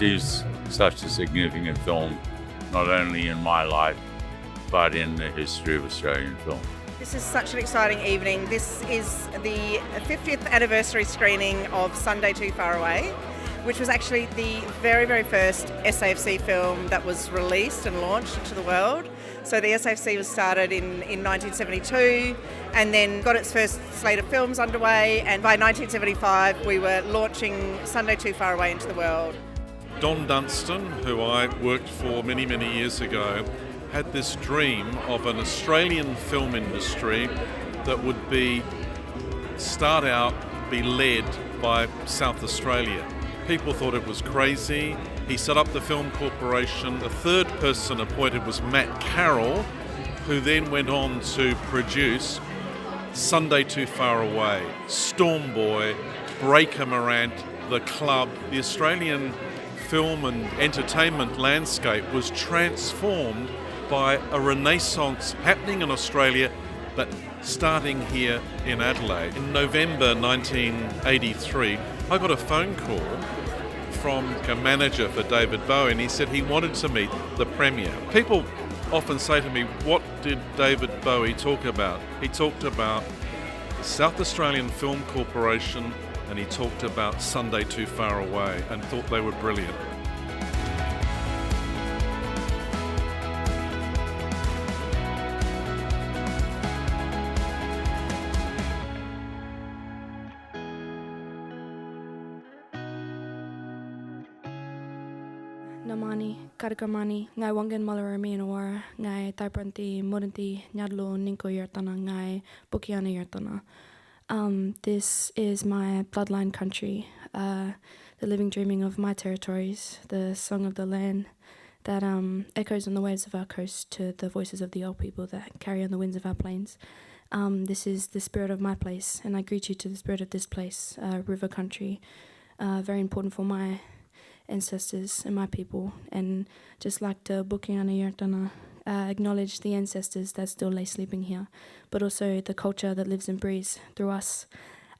is such a significant film, not only in my life, but in the history of Australian film. This is such an exciting evening. This is the 50th anniversary screening of Sunday Too Far Away, which was actually the very, very first SAFC film that was released and launched into the world. So the SAFC was started in 1972 and then got its first slate of films underway, and by 1975 we were launching Sunday Too Far Away into the world. Don Dunstan, who I worked for many, many years ago, had this dream of an Australian film industry that would start out, be led by South Australia. People thought it was crazy. He set up the Film Corporation. The third person appointed was Matt Carroll, who then went on to produce Sunday Too Far Away, Storm Boy, Breaker Morant, The Club. The Australian film and entertainment landscape was transformed by a renaissance happening in Australia, but starting here in Adelaide. In November 1983, I got a phone call from a manager for David Bowie, and he said he wanted to meet the Premier. People often say to me, what did David Bowie talk about? He talked about South Australian Film Corporation, and he talked about Sunday Too Far Away, and thought they were brilliant. Namani, Karakamani, Ngai Wangan Malarami and Awara, Ngai Taipanti, Muranti, Nyadlo, Ninko Yartana, Ngai Bukiana Yartana. This is my bloodline country, the living dreaming of my territories, the song of the land that echoes on the waves of our coast to the voices of the old people that carry on the winds of our plains. This is the spirit of my place, and I greet you to the spirit of this place, river country, very important for my ancestors and my people, and just like to Bukiana Yartana, acknowledge the ancestors that still lay sleeping here, but also the culture that lives and breathes through us.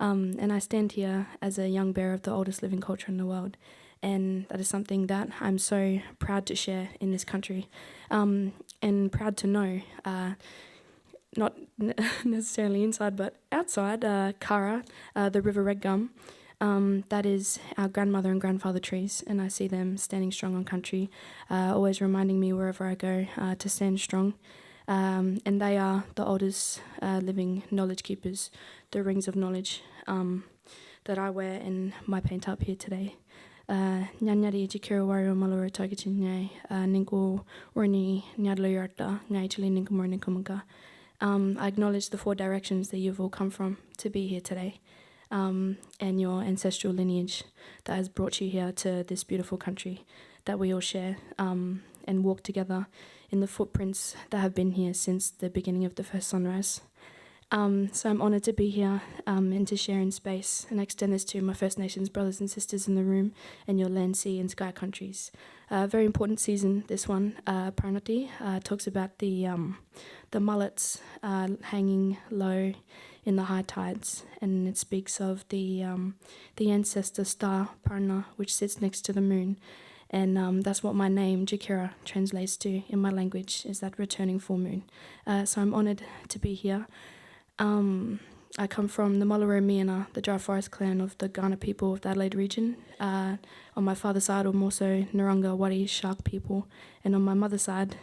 And I stand here as a young bearer of the oldest living culture in the world, and that is something that I'm so proud to share in this country, and proud to know, not necessarily inside but outside, Kara, the River Red Gum. That is our grandmother and grandfather trees, and I see them standing strong on country, always reminding me wherever I go to stand strong. And they are the oldest living knowledge keepers, the rings of knowledge that I wear in my paint up here today. Nyanyari jikira wario maloro targeting ninko orni nyadlo yarta ngai chili ninko morning kumunga. I acknowledge the 4 directions that you've all come from to be here today. And your ancestral lineage that has brought you here to this beautiful country that we all share, and walk together in the footprints that have been here since the beginning of the first sunrise. So I'm honoured to be here and to share in space, and I extend this to my First Nations brothers and sisters in the room and your land, sea and sky countries. Very important season, this one. Paranati talks about the mullets hanging low in the high tides, and it speaks of the ancestor star Parna, which sits next to the moon, and that's what my name Jakira translates to in my language, is that returning full moon. So I'm honoured to be here. I come from the Mullero Miana, the dry forest clan of the Kaurna people of the Adelaide region. On my father's side, I'm also Narunga Wari Shark people, and on my mother's side,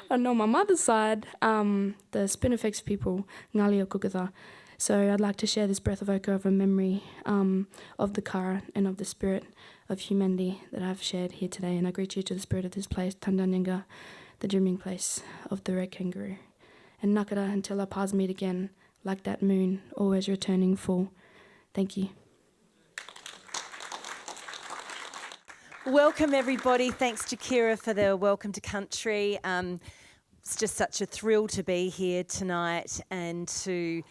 and on my mother's side, the Spinifex people, Ngali o Kukatha. So I'd like to share this breath of ochre of a memory of the Kara and of the spirit of humanity that I've shared here today. And I greet you to the spirit of this place, Tandanyanga, the dreaming place of the red kangaroo. And Nakara until our paths meet again, like that moon, always returning full. Thank you. Welcome everybody. Thanks to Kira for the welcome to country. It's just such a thrill to be here tonight and to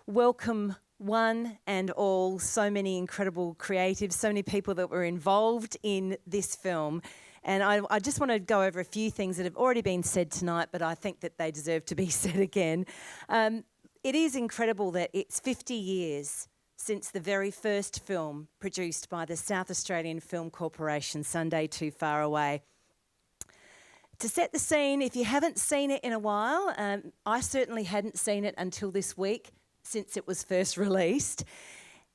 welcome one and all, so many incredible creatives, so many people that were involved in this film. And I just want to go over a few things that have already been said tonight, but I think that they deserve to be said again. It is incredible that it's 50 years since the very first film produced by the South Australian Film Corporation, Sunday Too Far Away. To set the scene, if you haven't seen it in a while, I certainly hadn't seen it until this week, since it was first released.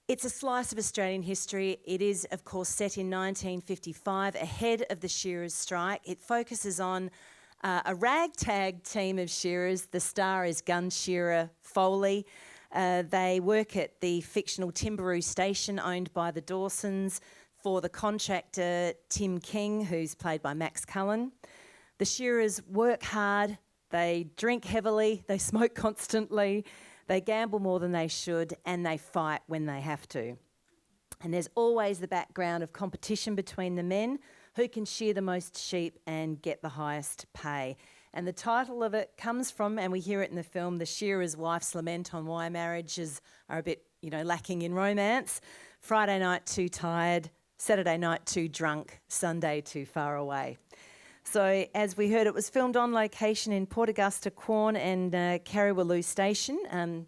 It's a slice of Australian history. It is, of course, set in 1955, ahead of the shearers' strike. It focuses on a ragtag team of shearers. The star is gun shearer Foley. They work at the fictional Timberoo station owned by the Dawsons for the contractor Tim King, who's played by Max Cullen. The shearers work hard, they drink heavily, they smoke constantly, they gamble more than they should, and they fight when they have to. And there's always the background of competition between the men who can shear the most sheep and get the highest pay. And the title of it comes from, and we hear it in the film, the shearer's wife's lament on why marriages are a bit, lacking in romance. Friday night too tired, Saturday night too drunk, Sunday too far away. So, as we heard, it was filmed on location in Port Augusta, Quorn and Carriwaloo Station.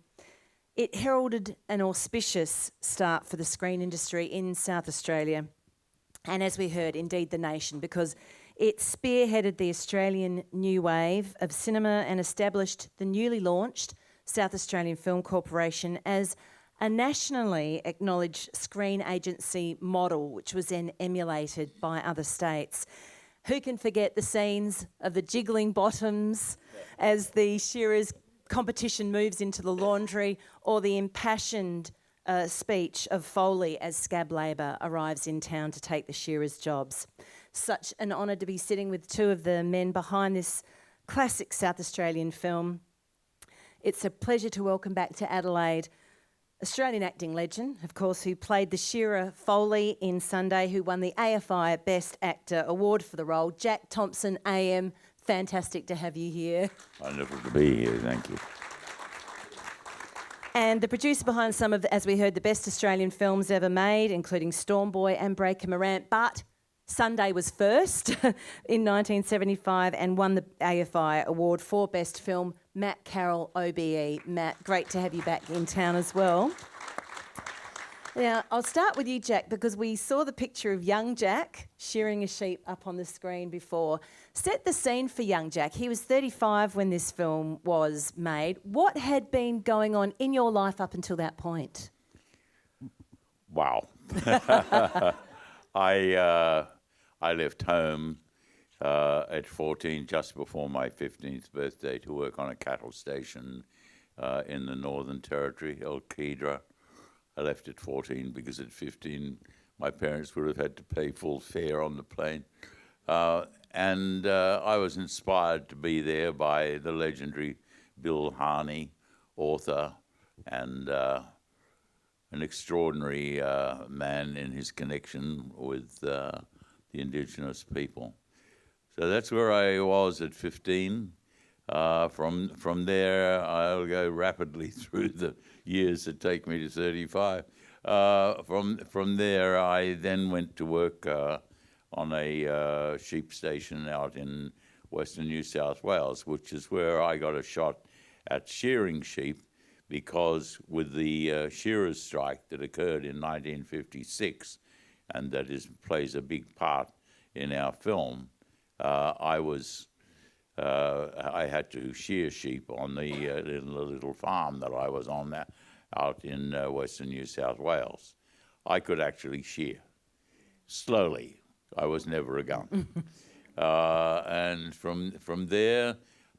It heralded an auspicious start for the screen industry in South Australia, and as we heard, indeed the nation, because it spearheaded the Australian new wave of cinema and established the newly launched South Australian Film Corporation as a nationally acknowledged screen agency model, which was then emulated by other states. Who can forget the scenes of the jiggling bottoms as the shearers' competition moves into the laundry, or the impassioned speech of Foley as scab labour arrives in town to take the shearers' jobs. Such an honour to be sitting with two of the men behind this classic South Australian film. It's a pleasure to welcome back to Adelaide Australian acting legend, of course, who played the shearer Foley in Sunday, who won the AFI Best Actor Award for the role, Jack Thompson AM. Fantastic to have you here. Wonderful to be here, thank you. And the producer behind some of, as we heard, the best Australian films ever made, including Storm Boy and Breaker Morant. But Sunday was first in 1975 and won the AFI Award for Best Film. Matt Carroll, OBE. Matt, great to have you back in town as well. Now, I'll start with you, Jack, because we saw the picture of young Jack shearing a sheep up on the screen before. Set the scene for young Jack. He was 35 when this film was made. What had been going on in your life up until that point? Wow. I left home at 14, just before my 15th birthday, to work on a cattle station in the Northern Territory, El Khidra. I left at 14 because at 15 my parents would have had to pay full fare on the plane. And I was inspired to be there by the legendary Bill Harney, author, and an extraordinary man in his connection with the Indigenous people. So that's where I was at 15. From there, I'll go rapidly through the years that take me to 35. From there, I then went to work on a sheep station out in Western New South Wales, which is where I got a shot at shearing sheep, because with the shearers' strike that occurred in 1956, and that plays a big part in our film, I had to shear sheep on the little farm that I was on there, out in Western New South Wales. I could actually shear slowly. I was never a gun. And from there,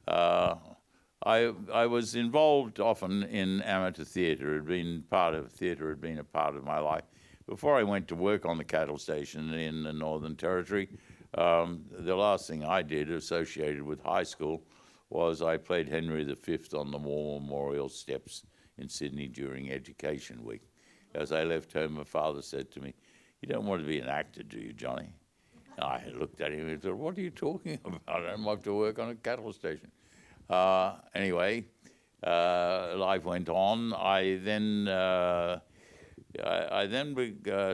I was involved often in amateur theatre. Theatre had been a part of my life. Before I went to work on the cattle station in the Northern Territory, the last thing I did associated with high school was I played Henry V on the War Memorial steps in Sydney during Education Week. As I left home, my father said to me, "You don't want to be an actor, do you, Johnny?" And I looked at him and said, "What are you talking about? I don't want to work on a cattle station." Anyway, life went on. I then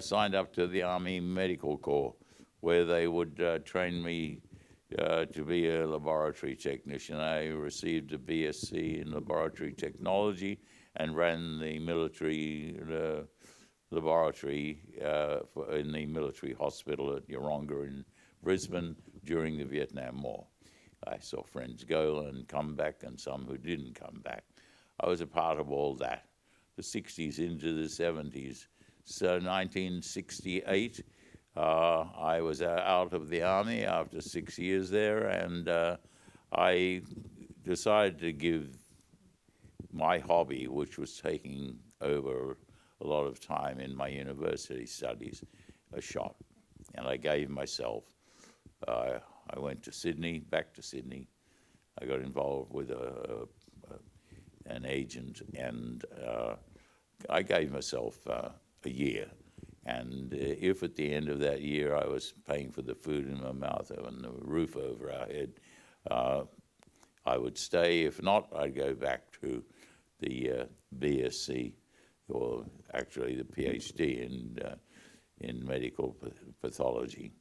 signed up to the Army Medical Corps, where they would train me to be a laboratory technician. I received a BSc in laboratory technology and ran the military laboratory in the military hospital at Yeronga in Brisbane during the Vietnam War. I saw friends go and come back, and some who didn't come back. I was a part of all that, the 60s into the 70s. So 1968, I was out of the army after 6 years there, and I decided to give my hobby, which was taking over a lot of time in my university studies, a shot. And I gave myself, I went to Sydney, back to Sydney. I got involved with an agent, and I gave myself a year. And if at the end of that year I was paying for the food in my mouth and the roof over our head, I would stay. If not, I'd go back to the BSc, or actually the PhD in medical pathology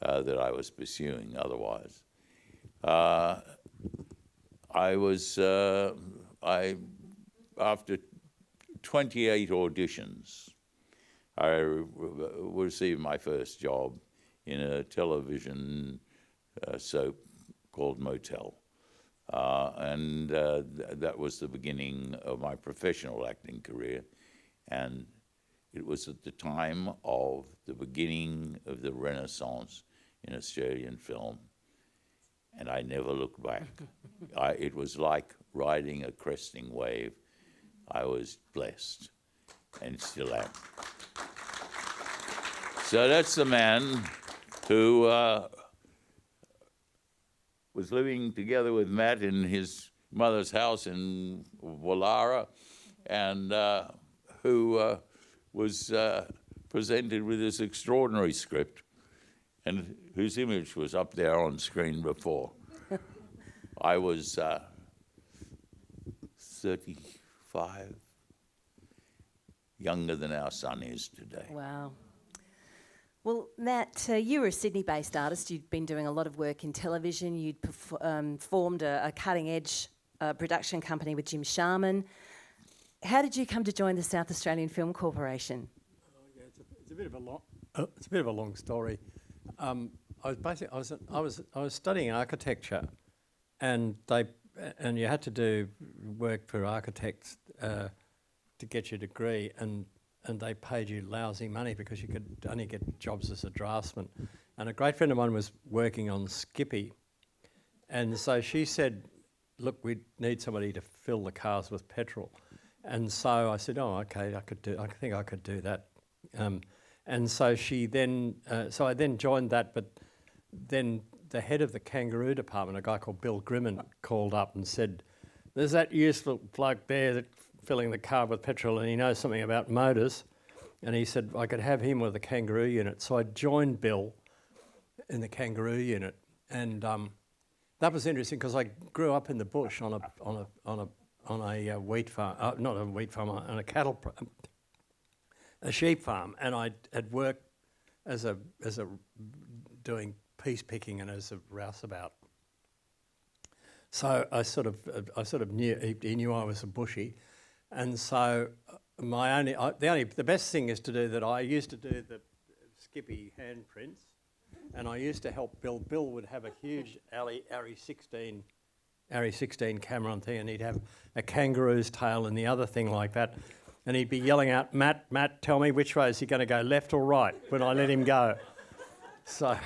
that I was pursuing otherwise. After 28 auditions, I received my first job in a television soap called Motel. And that was the beginning of my professional acting career. And it was at the time of the beginning of the Renaissance in Australian film. And I never looked back. It was like riding a cresting wave. I was blessed, and still am. So that's the man who was living together with Matt in his mother's house in Wallara, and who was presented with this extraordinary script, and whose image was up there on screen before. I was 35, younger than our son is today. Wow. Well, Matt, you were a Sydney-based artist. You'd been doing a lot of work in television. You'd formed a cutting-edge production company with Jim Sharman. How did you come to join the South Australian Film Corporation? It's a bit of a long story. I was studying architecture, and you had to do work for architects to get your degree, and they paid you lousy money because you could only get jobs as a draftsman. And a great friend of mine was working on Skippy, and so she said, "Look, we need somebody to fill the cars with petrol." And so I said, "Oh, okay, I think I could do that." And so I then joined that, but then the head of the kangaroo department, a guy called Bill Grimman, called up and said, "There's that useful bloke there that filling the car with petrol, and he knows something about motors." And he said I could have him with the kangaroo unit. So I joined Bill in the kangaroo unit, and that was interesting because I grew up in the bush on a wheat farm, not a wheat farm, on a sheep farm, and I had worked as a doing piece picking and as a rouseabout. So I sort of knew he knew I was a bushie, and so the best thing is to do that. I used to do the Skippy handprints, and I used to help Bill. Bill would have a huge Arri 16 camera on thing, and he'd have a kangaroo's tail and the other thing like that. And he'd be yelling out, Matt, tell me which way is he going to go, left or right, when I let him go. So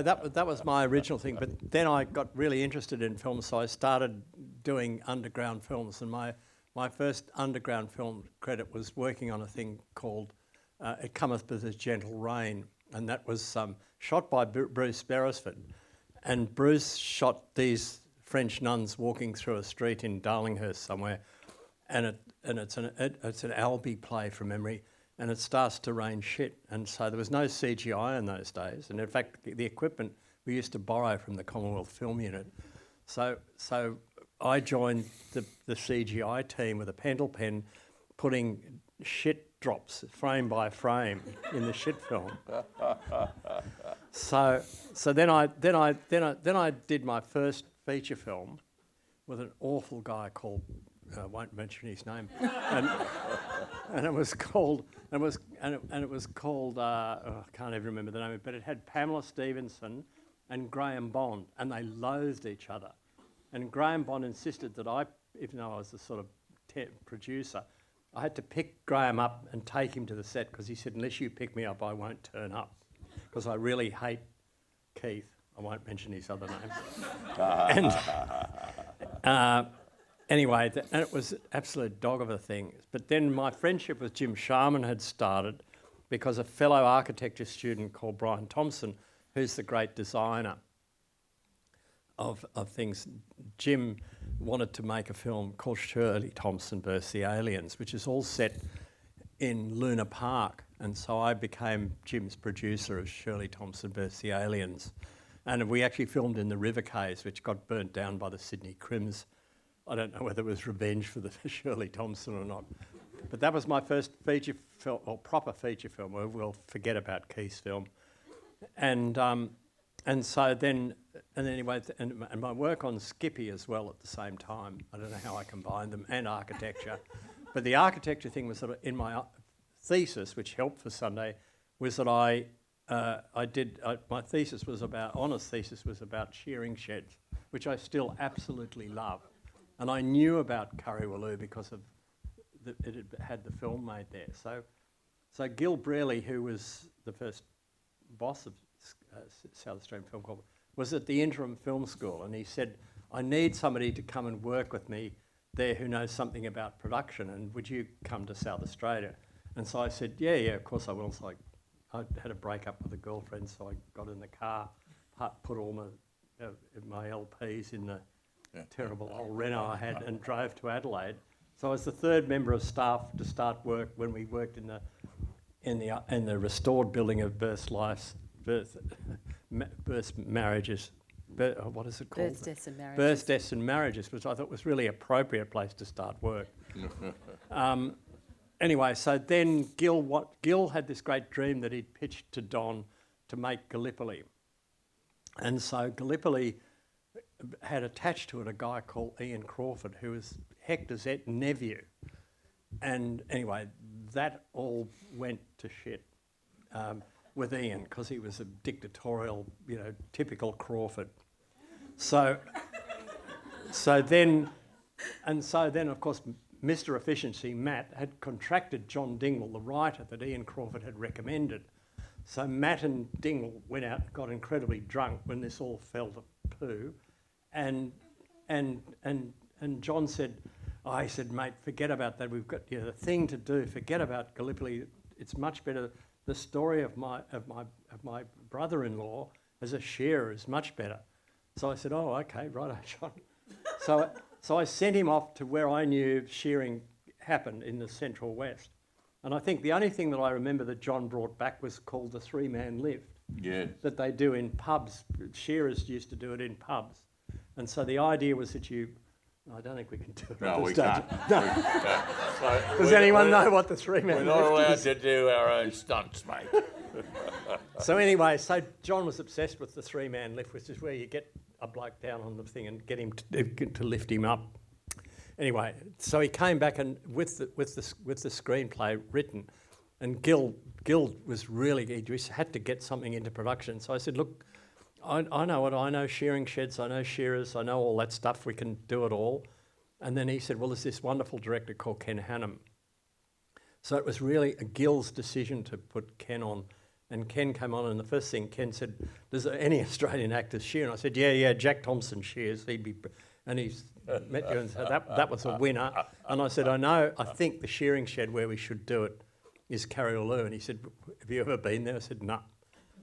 that was my original thing. But then I got really interested in film, so I started doing underground films. And my first underground film credit was working on a thing called It Cometh with a Gentle Rain. And that was shot by Bruce Beresford. And Bruce shot these French nuns walking through a street in Darlinghurst somewhere. And it's an Albee play from memory, and it starts to rain shit. And so there was no CGI in those days. And in fact, the equipment we used to borrow from the Commonwealth Film Unit. So I joined the CGI team with a pencil pen, putting shit drops frame by frame in the shit film. So then I did my first feature film with an awful guy called I won't mention his name, and it was called, I can't even remember the name, but it had Pamela Stevenson and Graham Bond, and they loathed each other. And Graham Bond insisted that even though I was the sort of producer, I had to pick Graham up and take him to the set, because he said, unless you pick me up, I won't turn up, because I really hate Keith. I won't mention his other name. And anyway, and it was an absolute dog of a thing. But then my friendship with Jim Sharman had started because a fellow architecture student called Brian Thompson, who's the great designer of things, Jim wanted to make a film called Shirley Thompson vs. the Aliens, which is all set in Luna Park. And so I became Jim's producer of Shirley Thompson vs. the Aliens. And we actually filmed in the River Caves, which got burnt down by the Sydney Crims. I don't know whether it was revenge for the Shirley Thompson or not. But that was my first feature film, or proper feature film. We'll forget about Keith's film. And so then, and my work on Skippy as well at the same time. I don't know how I combined them, and architecture. But the architecture thing was that in my thesis, which helped for Sunday, was that my thesis was about, honours thesis was about shearing sheds, which I still absolutely love. And I knew about Curriwaloo because of it had the film made there. So Gil Brearley, who was the first boss of South Australian Film Corp, was at the interim film school, and he said, I need somebody to come and work with me there who knows something about production, and would you come to South Australia? And so I said, yeah, of course I will. So I had a break-up with a girlfriend, so I got in the car, put all my LPs in the terrible old Renault I had, and drove to Adelaide. So I was the third member of staff to start work when we worked in the restored building of birth marriages. What is it called? Births, deaths and marriages. Births, deaths and marriages, which I thought was really appropriate place to start work. Anyway, so then Gil had this great dream that he'd pitched to Don to make Gallipoli. And so Gallipoli had attached to it a guy called Ian Crawford, who was Hector's nephew. And anyway, that all went to shit with Ian, because he was a dictatorial, typical Crawford. So then, of course, Mr. Efficiency, Matt, had contracted John Dingle, the writer that Ian Crawford had recommended. So Matt and Dingle went out and got incredibly drunk when this all fell to poo. And John said, he said, mate, forget about that. We've got the thing to do. Forget about Gallipoli. It's much better. The story of my brother-in-law as a shearer is much better. So I said, oh, okay, right, John. So I sent him off to where I knew shearing happened in the Central West. And I think the only thing that I remember that John brought back was called the three-man lift. Yeah. That they do in pubs. Shearers used to do it in pubs. And so the idea was that I don't think we can do it. No, we can't. Does anyone know what the three-man lift is? We're not allowed to do our own stunts, mate. So anyway, John was obsessed with the three-man lift, which is where you get a bloke down on the thing and get him to lift him up. Anyway, so he came back and with the screenplay written, and Gil was really, he just had to get something into production. So I said, look, I know it. I know shearing sheds. I know shearers. I know all that stuff. We can do it all. And then he said, well, there's this wonderful director called Ken Hannum. So it was really Gil's decision to put Ken on. And Ken came on, and the first thing Ken said, does any Australian actors shear? And I said, yeah, Jack Thompson shears. And he's met you and said, that was a winner. And I said, I think the shearing shed where we should do it is Curriwaloo. And he said, have you ever been there? I said, no.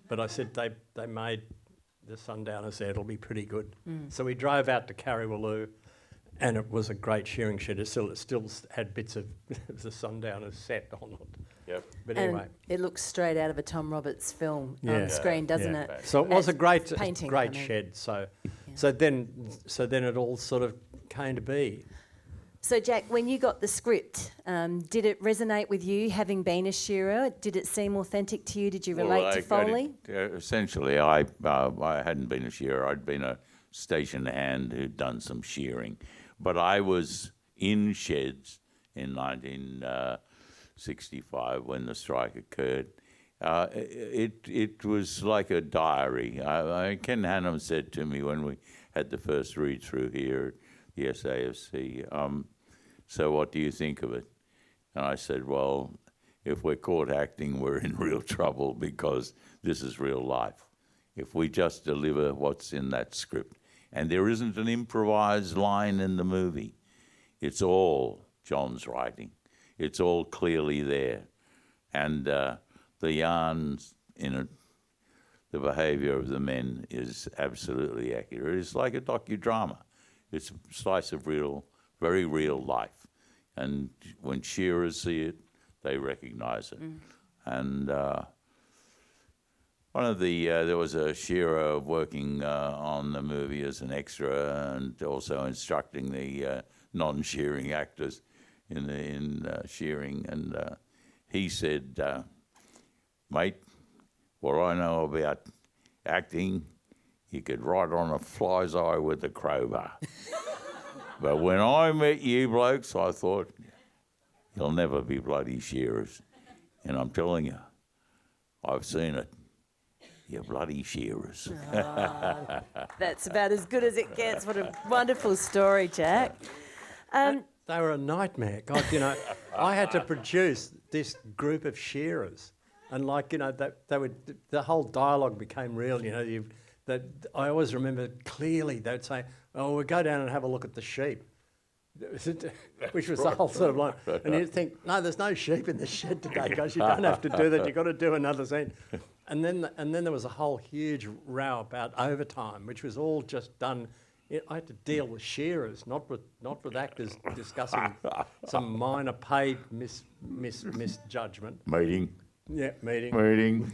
But I said, they made the Sundowners there, it'll be pretty good. So we drove out to Curriwaloo, and it was a great shearing shed. It still had bits of the Sundowners set on it. Yep. But and anyway, it looks straight out of a Tom Roberts film on screen, doesn't it? So it was a great painting, shed. So then it all sort of came to be. So Jack, when you got the script, did it resonate with you, having been a shearer? Did it seem authentic to you? Did you relate to Foley? Essentially, I hadn't been a shearer. I'd been a station hand who'd done some shearing. But I was in sheds in 1965 when the strike occurred. It was like a diary. Ken Hannum said to me when we had the first read through here at the SAFC, so what do you think of it? And I said, well, if we're caught acting, we're in real trouble because this is real life. If we just deliver what's in that script, and there isn't an improvised line in the movie, it's all John's writing. It's all clearly there. And the yarns in it, the behaviour of the men is absolutely accurate. It's like a docudrama. It's a slice of very real life. And when shearers see it, they recognise it. And there was a shearer working on the movie as an extra and also instructing the non-shearing actors in shearing. And he said, mate, what I know about acting, you could write on a fly's eye with a crowbar. But when I met you blokes, I thought, you'll never be bloody shearers. And I'm telling you, I've seen it. You're bloody shearers. Oh, that's about as good as it gets. What a wonderful story, Jack. They were a nightmare. God, I had to produce this group of shearers. And the whole dialogue became real, that I always remember clearly they'd say, oh, we'll go down and have a look at the sheep, which was the whole sort of line. And you'd think, no, there's no sheep in the shed today, guys. You don't have to do that. You've got to do another scene. And then there was a whole huge row about overtime, which was all just done. I had to deal with shearers, not with actors discussing some minor pay misjudgment. Meeting. Yeah, meeting.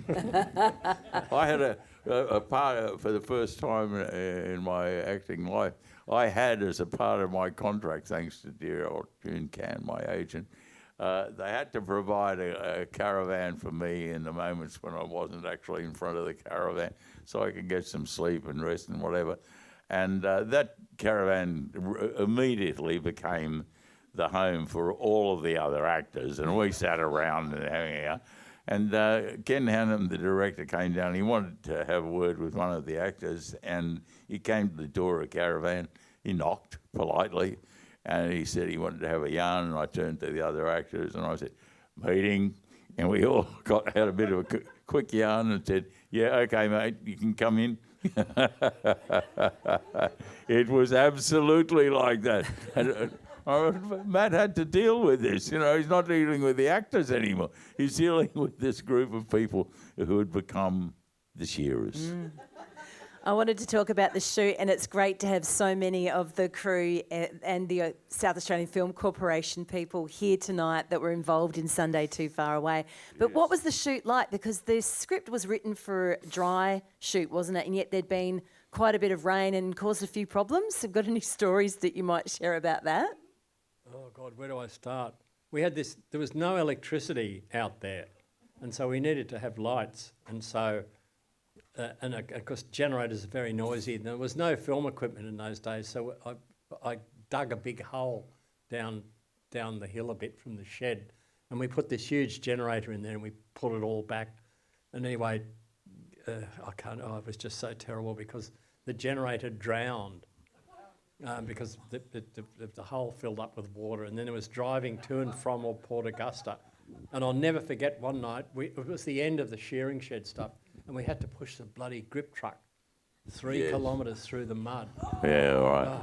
I had a part for the first time in my acting life. I had as a part of my contract, thanks to dear old June Can, my agent, they had to provide a caravan for me in the moments when I wasn't actually in front of the caravan, so I could get some sleep and rest and whatever. And that caravan immediately became the home for all of the other actors, and we sat around and hanging out. And Ken Hannum, the director, came down. He wanted to have a word with one of the actors, and he came to the door of the caravan. He knocked politely, and he said he wanted to have a yarn. And I turned to the other actors, and I said, meeting. And we all had a bit of a quick yarn and said, yeah, okay, mate, you can come in. It was absolutely like that. And, Matt had to deal with this. He's not dealing with the actors anymore. He's dealing with this group of people who had become the shearers. I wanted to talk about the shoot, and it's great to have so many of the crew and the South Australian Film Corporation people here tonight that were involved in Sunday Too Far Away. But yes. What was the shoot like? Because the script was written for a dry shoot, wasn't it? And yet there'd been quite a bit of rain and caused a few problems. Have you got any stories that you might share about that? Oh, God, where do I start? There was no electricity out there, and so we needed to have lights. And so, of course, generators are very noisy. And there was no film equipment in those days, so I dug a big hole down the hill a bit from the shed, and we put this huge generator in there, and we pulled it all back. And anyway, it was just so terrible because the generator drowned. Because the hole filled up with water, and then it was driving to and from Port Augusta. And I'll never forget one night, it was the end of the shearing shed stuff, and we had to push the bloody grip truck 3 kilometres through the mud. Yeah,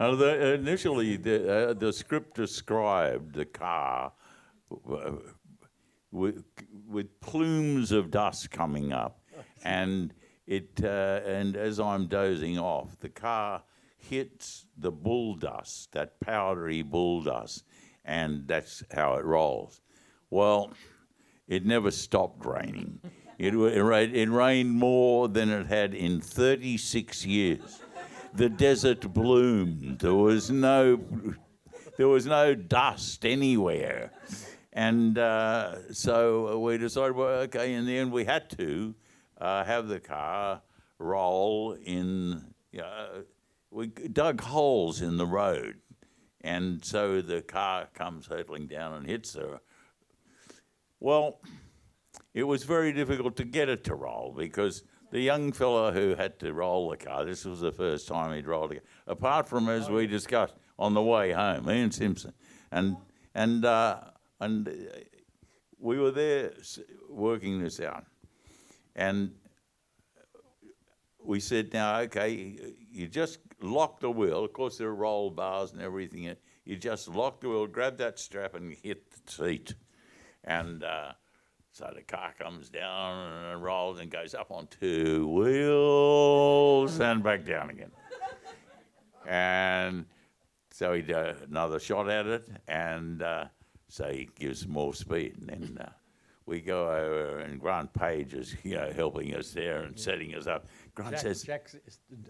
all right. Initially, the script described the car with plumes of dust coming up, and as I'm dozing off, the car hits the bull dust, that powdery bull dust, and that's how it rolls. Well, it never stopped raining. It rained more than it had in 36 years. The desert bloomed. There was no dust anywhere. And so we decided, well, okay, in the end we had to have the car roll in... we dug holes in the road And so the car comes hurtling down and hits her. Well, it was very difficult to get it to roll because the young fella who had to roll the car, this was the first time he'd rolled a car, apart from, as we discussed, on the way home, Ian Simpson. And we were there working this out. And we said, now, okay, you just lock the wheel. Of course, there are roll bars and everything. You just lock the wheel, grab that strap and hit the seat. And so the car comes down and rolls and goes up on 2 wheels and back down again. And so he did another shot at it, and so he gives more speed. And then we go over, and Grant Page is helping us there and setting us up. Grant says... Jack's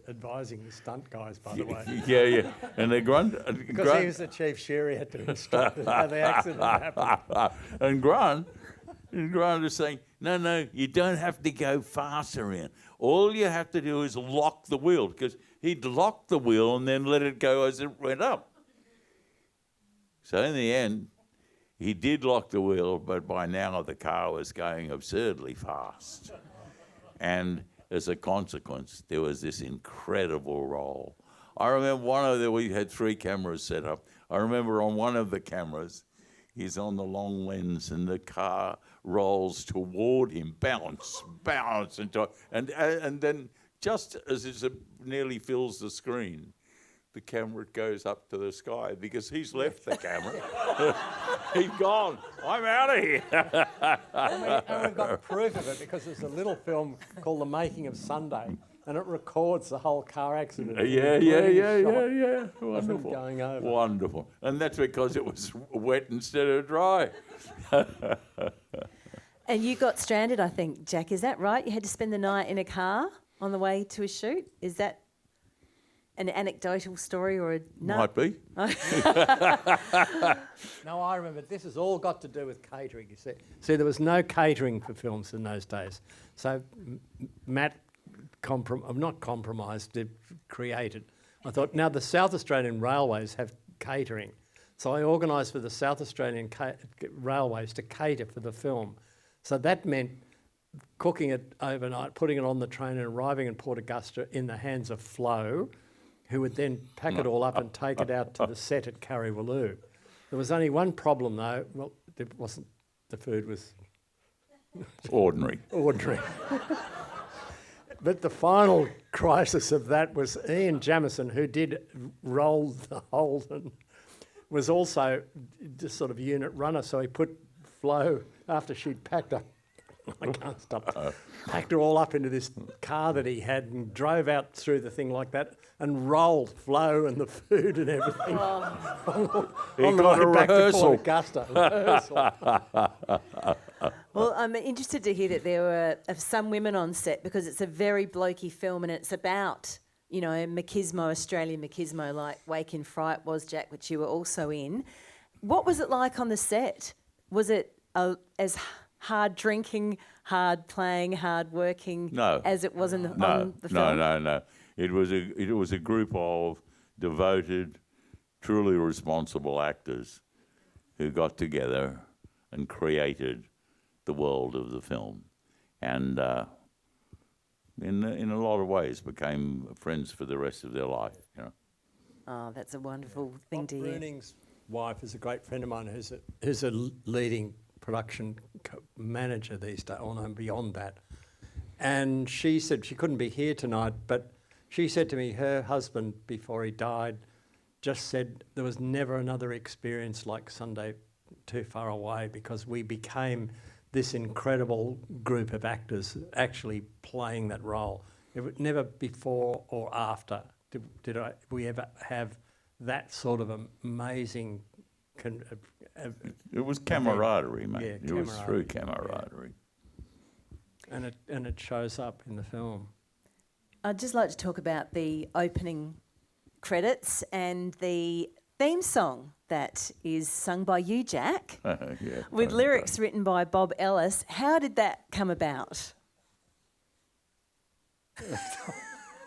advising the stunt guys, by the way. Yeah. And the Grant... Because he was the chief sherry, had to instruct how the accident happened. And Grant is saying, no, you don't have to go faster in. All you have to do is lock the wheel, because he'd lock the wheel and then let it go as it went up. So in the end, he did lock the wheel, but by now the car was going absurdly fast. And as a consequence, there was this incredible roll. I remember we had 3 cameras set up. I remember on one of the cameras, he's on the long lens and the car rolls toward him, bounce, and then just as it nearly fills the screen, the camera goes up to the sky because he's left the camera. He's gone. I'm out of here. And we've got proof of it because there's a little film called The Making of Sunday, and it records the whole car accident. Yeah. Wonderful. Going over. Wonderful. And that's because it was wet instead of dry. And you got stranded, I think, Jack. Is that right? You had to spend the night in a car on the way to a shoot? Is that an anecdotal story or a... No. Might be. No, I remember. This has all got to do with catering, you see. See, there was no catering for films in those days. So Matt not compromised, created. I thought, now the South Australian Railways have catering. So I organised for the South Australian Railways to cater for the film. So that meant cooking it overnight, putting it on the train and arriving in Port Augusta in the hands of Flo, who would then pack it all up and take it out to the set at Carriwalloo. There was only one problem though. Well, the food was... Ordinary. But the final crisis of that was Ian Jamieson, who did roll the Holden, was also just sort of unit runner. So he put Flo, after she'd packed up, I can't stop, packed her all up into this car that he had and drove out through the thing like that and rolled Flo and the food and everything on the way back to Port Augusta. Well, I'm interested to hear that there were some women on set because it's a very blokey film and it's about, machismo, Australian machismo, like Wake in Fright was, Jack, which you were also in. What was it like on the set? Was it as hard drinking, hard playing, hard working as it was on the film? No. It was a group of devoted, truly responsible actors who got together and created the world of the film, and in a lot of ways became friends for the rest of their life. Oh, that's a wonderful thing to hear. Bruning's wife is a great friend of mine who's a leading production manager these days, and beyond that. And she said she couldn't be here tonight, but she said to me her husband, before he died, just said there was never another experience like Sunday Too Far Away, because we became this incredible group of actors actually playing that role. It was never before or after did we ever have that sort of amazing... it was camaraderie, mate. Yeah, it was through camaraderie. Yeah. And it shows up in the film. I'd just like to talk about the opening credits and the theme song that is sung by you, Jack, with lyrics written by Bob Ellis. How did that come about?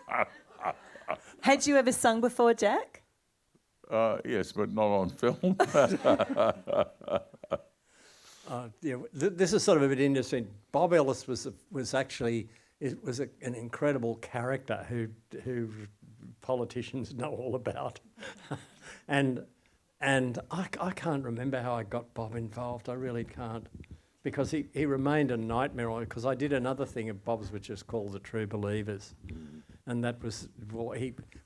Ah. Had you ever sung before, Jack? Yes, but not on film. This is sort of a bit interesting. Bob Ellis was actually an incredible character who politicians know all about, and I can't remember how I got Bob involved. I really can't, because he remained a nightmare on it. Because I did another thing of Bob's which is called The True Believers, and that was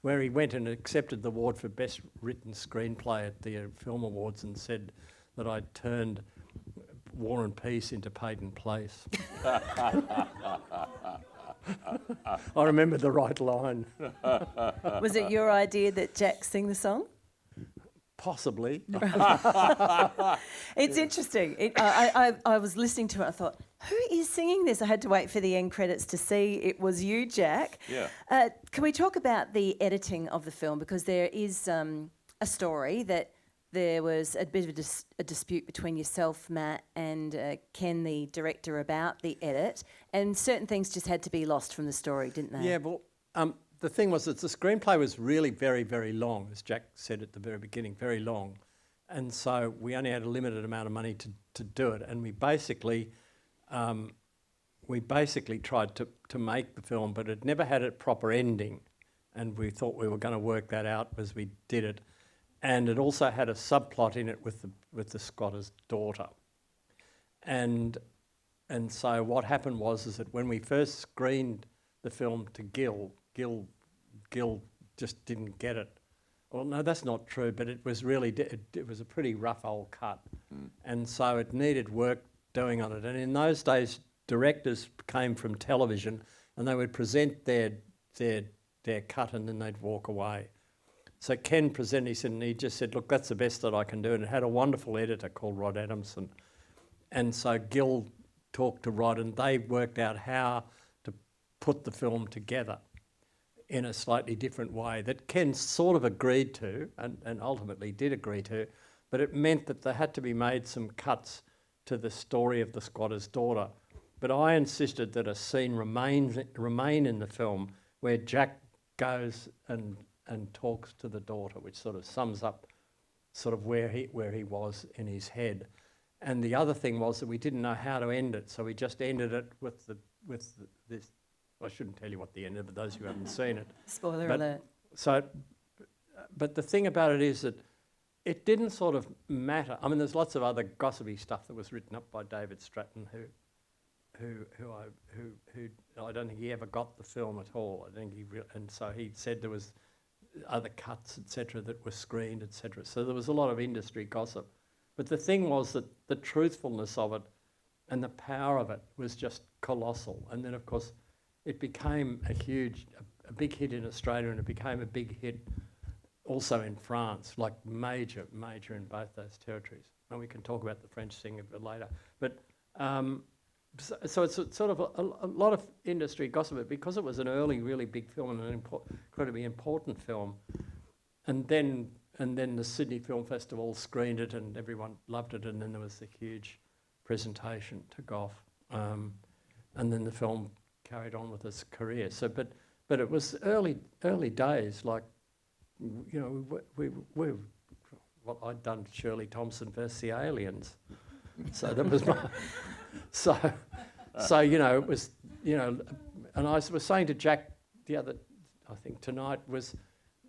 where he went and accepted the award for best written screenplay at the Film Awards and said that I turned War and Peace into Peyton Place. I remember the right line. Was it your idea that Jack sing the song? Possibly. It's interesting. I was listening to it. I thought, who is singing this? I had to wait for the end credits to see it was you, Jack. Yeah. Can we talk about the editing of the film? Because there is a story that there was a bit of a dispute between yourself, Matt, and Ken, the director, about the edit, and certain things just had to be lost from the story, didn't they? Yeah, well, the thing was that the screenplay was really very, very long, as Jack said at the very beginning, very long. And so we only had a limited amount of money to do it. And we basically tried to make the film, but it never had a proper ending. And we thought we were going to work that out as we did it. And it also had a subplot in it with the squatter's daughter. And so what happened was that when we first screened the film to Gil just didn't get it. Well, no, that's not true, but it was really, it was a pretty rough old cut. And so it needed work doing on it. And in those days, directors came from television and they would present their cut and then they'd walk away. So Ken presented, and he just said, look, that's the best that I can do. And it had a wonderful editor called Rod Adamson. And so Gil talked to Rod and they worked out how to put the film together in a slightly different way that Ken sort of agreed to and ultimately did agree to, but it meant that there had to be made some cuts to the story of the squatter's daughter. But I insisted that a scene remain in the film where Jack goes and talks to the daughter, which sort of sums up sort of where he was in his head. And the other thing was that we didn't know how to end it, so we just ended it with this. I shouldn't tell you what the end is, but those who haven't seen it. Spoiler alert. So, but the thing about it is that it didn't sort of matter. I mean, there's lots of other gossipy stuff that was written up by David Stratton, who I don't think he ever got the film at all. I think and so he said there was other cuts, etc., that were screened, etc. So there was a lot of industry gossip. But the thing was that the truthfulness of it and the power of it was just colossal. And then, of course, it became a big hit in Australia, and it became a big hit also in France, like major in both those territories. And we can talk about the French thing a bit later. But so it's sort of a lot of industry gossip, but because it was an early, really big film and an incredibly important film, and then the Sydney Film Festival screened it and everyone loved it, and then there was the huge presentation, took off, and then the film carried on with its career. So, but it was early days, like, you know, we what I'd done Shirley Thompson versus the Aliens. So that was my so you know, it was, you know, and I was saying to Jack the other, I think tonight, was,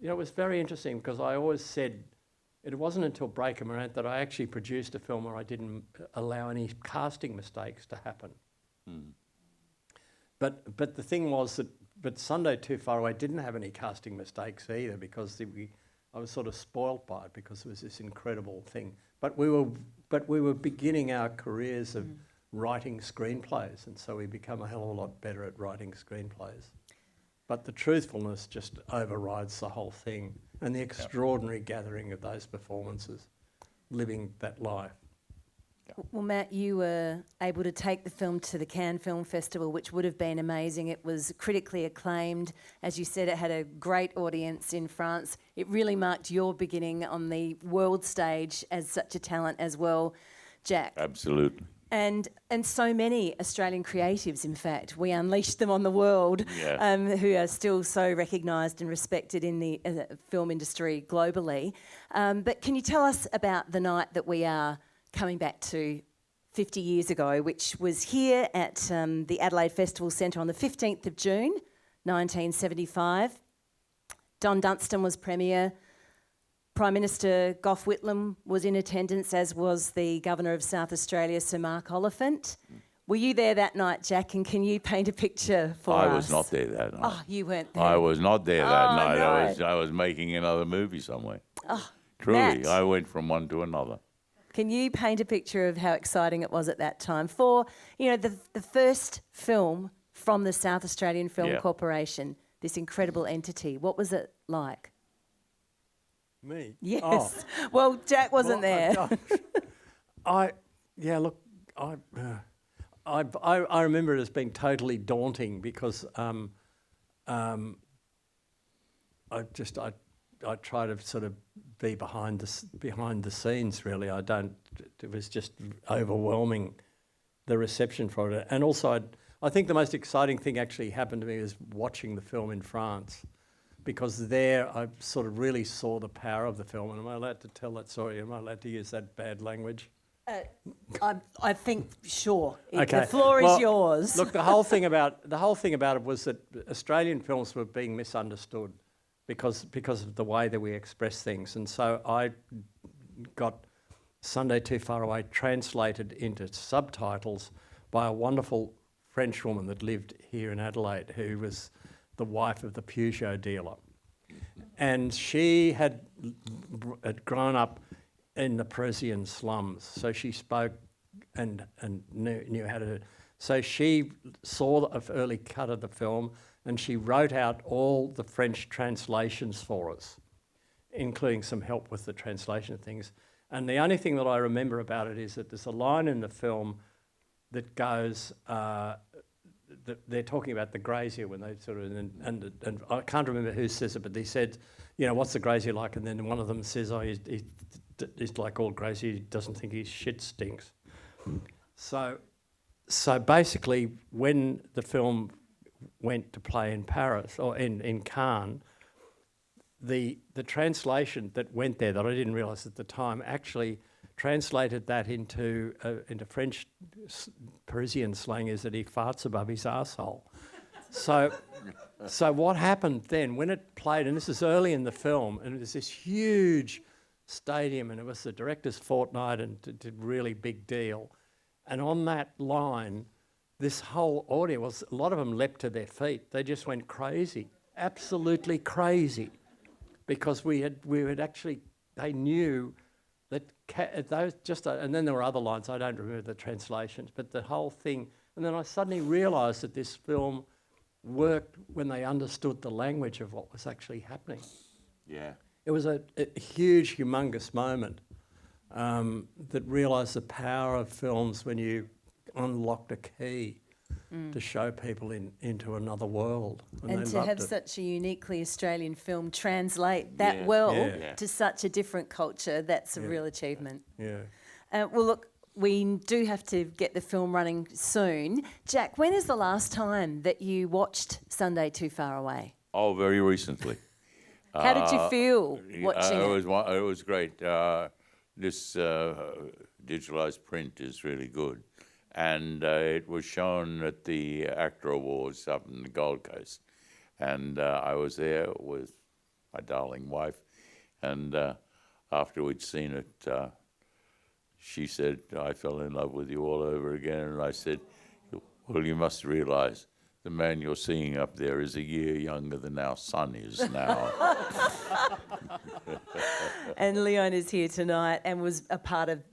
you know, it was very interesting because I always said it wasn't until Breaker Morant that I actually produced a film where I didn't allow any casting mistakes to happen. But the thing was that Sunday Too Far Away didn't have any casting mistakes either, because I was sort of spoilt by it because it was this incredible thing. But we were beginning our careers of writing screenplays, and so we become a hell of a lot better at writing screenplays. But the truthfulness just overrides the whole thing, and the extraordinary gathering of those performances, living that life. Well, Matt, you were able to take the film to the Cannes Film Festival, which would have been amazing. It was critically acclaimed. As you said, it had a great audience in France. It really marked your beginning on the world stage as such a talent as well, Jack. Absolutely. And so many Australian creatives, in fact, we unleashed them on the world, Yeah. who are still so recognised and respected in the film industry globally. But can you tell us about the night that we are coming back to 50 years ago, which was here at the Adelaide Festival Centre on the 15th of June, 1975. Don Dunstan was Premier. Prime Minister Gough Whitlam was in attendance, as was the Governor of South Australia, Sir Mark Oliphant. Were you there that night, Jack, and can you paint a picture for us? I was not there that night. Oh, you weren't there. I was not there that night. No. I was making another movie somewhere. Oh, Truly, Matt. I went from one to another. Can you paint a picture of how exciting it was at that time for, the first film from the South Australian Film Yeah. Corporation, this incredible entity? What was it like? Me? Yes. Oh. Well, Jack wasn't there. I remember it as being totally daunting because I try to sort of be behind the scenes. Really, I don't. It was just overwhelming, the reception for it, and also I think the most exciting thing actually happened to me was watching the film in France. Because there I sort of really saw the power of the film. And am I allowed to tell that story? Am I allowed to use that bad language? I think, sure. Okay. The floor Well, is yours. Look, the whole thing about it was that Australian films were being misunderstood because of the way that we express things. And so I got Sunday Too Far Away translated into subtitles by a wonderful French woman that lived here in Adelaide, who was the wife of the Peugeot dealer. And she had grown up in the Parisian slums, so she spoke and knew how to. So she saw an early cut of the film and she wrote out all the French translations for us, including some help with the translation of things. And the only thing that I remember about it is that there's a line in the film that goes, they're talking about the grazier when they sort of, and I can't remember who says it, but they said, what's the grazier like? And then one of them says, he's like all grazier, he doesn't think his shit stinks. So basically, when the film went to play in Paris, or in Cannes, the translation that went there that I didn't realise at the time actually translated that into French Parisian slang is that he farts above his arsehole. So what happened then, when it played, and this is early in the film, and it was this huge stadium, and it was the director's fortnight, and it's a really big deal. And on that line, this whole audience, a lot of them leapt to their feet. They just went crazy, absolutely crazy, because they knew that those and then there were other lines, I don't remember the translations, but the whole thing. And then I suddenly realised that this film worked when they understood the language of what was actually happening. Yeah. It was a huge, humongous moment that realised the power of films when you unlocked a key to show people into another world. And they to loved have it. such a uniquely Australian film translate that Yeah. well Yeah. to such a different culture, that's a real achievement. Yeah. Well, look, we do have to get the film running soon. Jack, when is the last time that you watched Sunday Too Far Away? Oh, very recently. How did you feel watching it? It was great. This digitalised print is really good. And it was shown at the Actor Awards up in the Gold Coast. And I was there with my darling wife. And after we'd seen it, she said, I fell in love with you all over again. And I said, well, you must realise the man you're seeing up there is a year younger than our son is now. And Leon is here tonight and was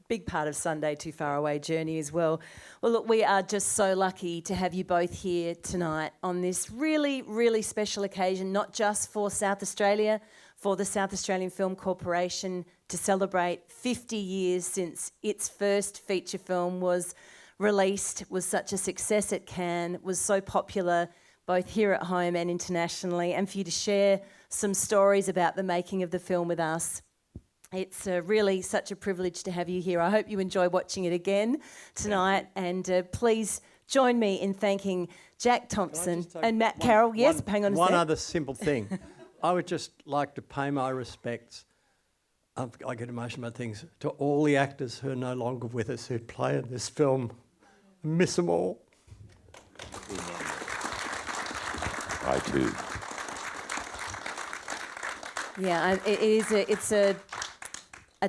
big part of Sunday Too Far Away journey as well. Well, look, we are just so lucky to have you both here tonight on this really, really special occasion, not just for South Australia, for the South Australian Film Corporation to celebrate 50 years since its first feature film was released, was such a success at Cannes, was so popular both here at home and internationally, and for you to share some stories about the making of the film with us. It's really such a privilege to have you here. I hope you enjoy watching it again tonight, and please join me in thanking Jack Thompson and Matt Carroll. Yes, hang on a sec. One other simple thing. I would just like to pay my respects, I get emotional about things, to all the actors who are no longer with us who play in this film. I miss them all. I too. Yeah, it's a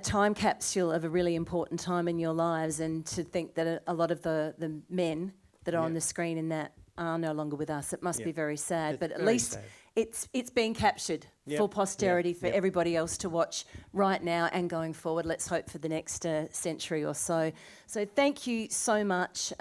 time capsule of a really important time in your lives, and to think that a lot of the men that are on the screen in that are no longer with us, it must be very sad. It's but at very least sad. it's being captured for posterity, for everybody else to watch right now and going forward. Let's hope for the next century or so. So thank you so much.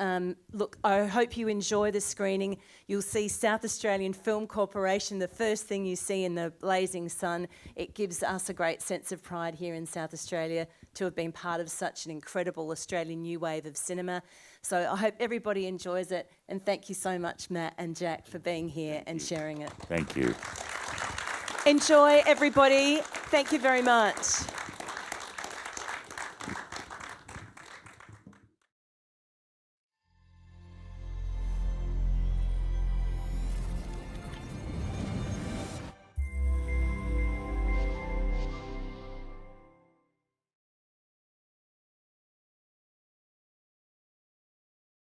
Look, I hope you enjoy the screening. You'll see South Australian Film Corporation, the first thing you see in the blazing sun. It gives us a great sense of pride here in South Australia to have been part of such an incredible Australian new wave of cinema. So I hope everybody enjoys it, and thank you so much, Matt and Jack, for being here and sharing it. Thank you. Enjoy, everybody. Thank you very much.